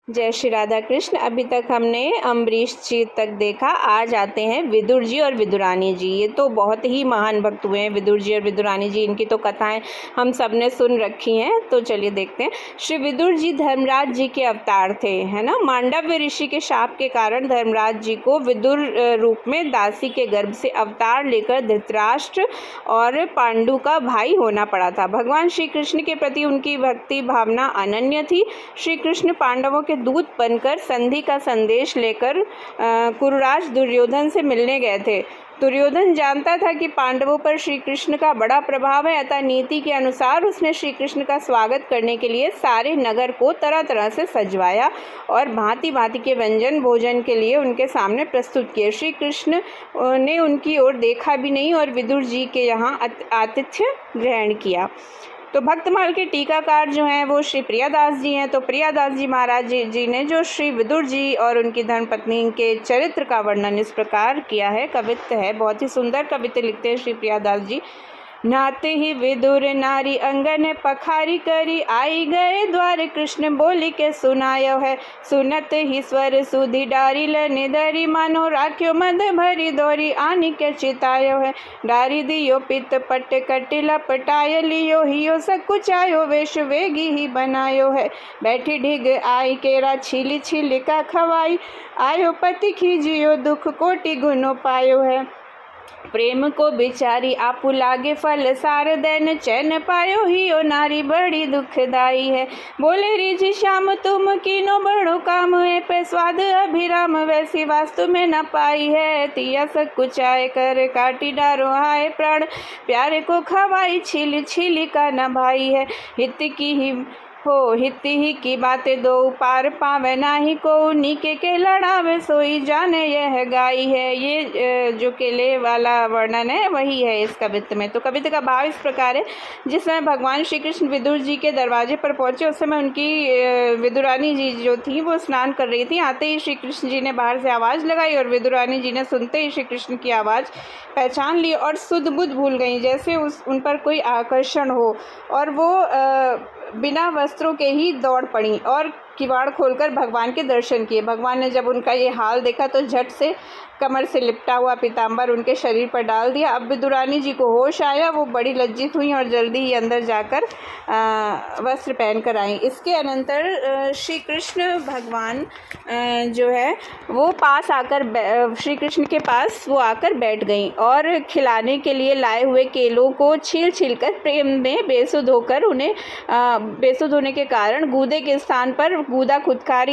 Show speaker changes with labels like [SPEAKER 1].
[SPEAKER 1] जय श्री राधा कृष्ण। अभी तक हमने अम्बरीश जी तक देखा। आज आते हैं विदुर जी और विदुरानी जी। ये तो बहुत ही महान भक्त हुए हैं, विदुर जी और विदुरानी जी। इनकी तो कथाएं हम सब ने सुन रखी हैं। तो चलिए देखते हैं। श्री विदुर जी धर्मराज जी के अवतार थे, है ना। मांडव्य ऋषि के शाप के कारण धर्मराज जी को विदुर रूप में दासी के गर्भ से अवतार लेकर धृतराष्ट्र और पांडु का भाई होना पड़ा था। भगवान श्री कृष्ण के प्रति उनकी भक्ति भावना अनन्य थी। श्री कृष्ण पांडवों के दूत बनकर संधि का संदेश लेकर कुरुराज दुर्योधन से मिलने गए थे। दुर्योधन जानता था कि पांडवों पर श्री कृष्ण का बड़ा प्रभाव है, अतः नीति के अनुसार उसने श्री कृष्ण का स्वागत करने के लिए सारे नगर को तरह तरह से सजवाया और भांति भांति के व्यंजन भोजन के लिए उनके सामने प्रस्तुत किए। श्री कृष्ण ने उनकी ओर देखा भी नहीं और विदुर जी के यहाँ आतिथ्य ग्रहण किया। तो भक्तमाल के टीकाकार जो हैं वो श्री प्रियादास जी हैं। तो प्रियादास जी महाराज जी ने जो श्री विदुर जी और उनकी धर्मपत्नी के चरित्र का वर्णन इस प्रकार किया है। कवित्त है, बहुत ही सुंदर कवित्त लिखते हैं श्री प्रियादास जी। नाते ही विदुर नारी अंगन पखारी करी, आई गए द्वार कृष्ण बोली के सुनायो है। सुनत ही स्वर सुधि डारी लने दरी, मानो राख्यो मद भरी दोरी आनी के चितायो है। डारी दियो पित पट कटिला पटाय लियो, हियो सकुचायो वेश वेगी ही बनायो है। बैठी ढिग आई केरा छीली छीली का खवाई, आयो पति खीजियो दुख कोटि गुनो पायो है। प्रेम को बिचारी आपु लागे फल सार, दैन चैन पायो ही ओ नारी बड़ी दुखदाई है। बोले रिझ श्याम तुम कीनो बड़ो काम है, पे स्वाद अभिराम वैसी वास्तु में न पाई है। तिया सकुचाए कर काटी डारो आए प्राण, प्यारे को खवाई छीली छीली का न भाई है। हित की ही हो हित ही की बातें दो, पार पावे नाही को, नीके के लड़ावे सोई जाने यह गाई है। ये जो केले वाला वर्णन है वही है इस कवित्त में। तो कवित्त का भाव इस प्रकार है। जिस समय भगवान श्री कृष्ण विदुर जी के दरवाजे पर पहुंचे उस समय उनकी विदुरानी जी जो थी वो स्नान कर रही थी। आते ही श्री कृष्ण जी ने बाहर से आवाज़ लगाई और विदुरानी जी ने सुनते ही श्री कृष्ण की आवाज़ पहचान ली और सुध बुध भूल गई, जैसे उन पर कोई आकर्षण हो, और वो बिना वस्त्रों के ही दौड़ पड़ी और किवाड़ खोलकर भगवान के दर्शन किए। भगवान ने जब उनका ये हाल देखा तो झट से कमर से लिपटा हुआ पीताम्बर उनके शरीर पर डाल दिया। अब विदुरानी जी को होश आया, वो बड़ी लज्जित हुई और जल्दी ही अंदर जाकर वस्त्र पहन कर आई। इसके अनंतर श्री कृष्ण भगवान जो है वो पास आकर श्री कृष्ण के पास वो आकर बैठ गईं और खिलाने के लिए लाए हुए केलों को छील छील कर प्रेम में बेसुध होकर उन्हें बेसुध होने के कारण गूदे के स्थान पर गूदा खुदखारी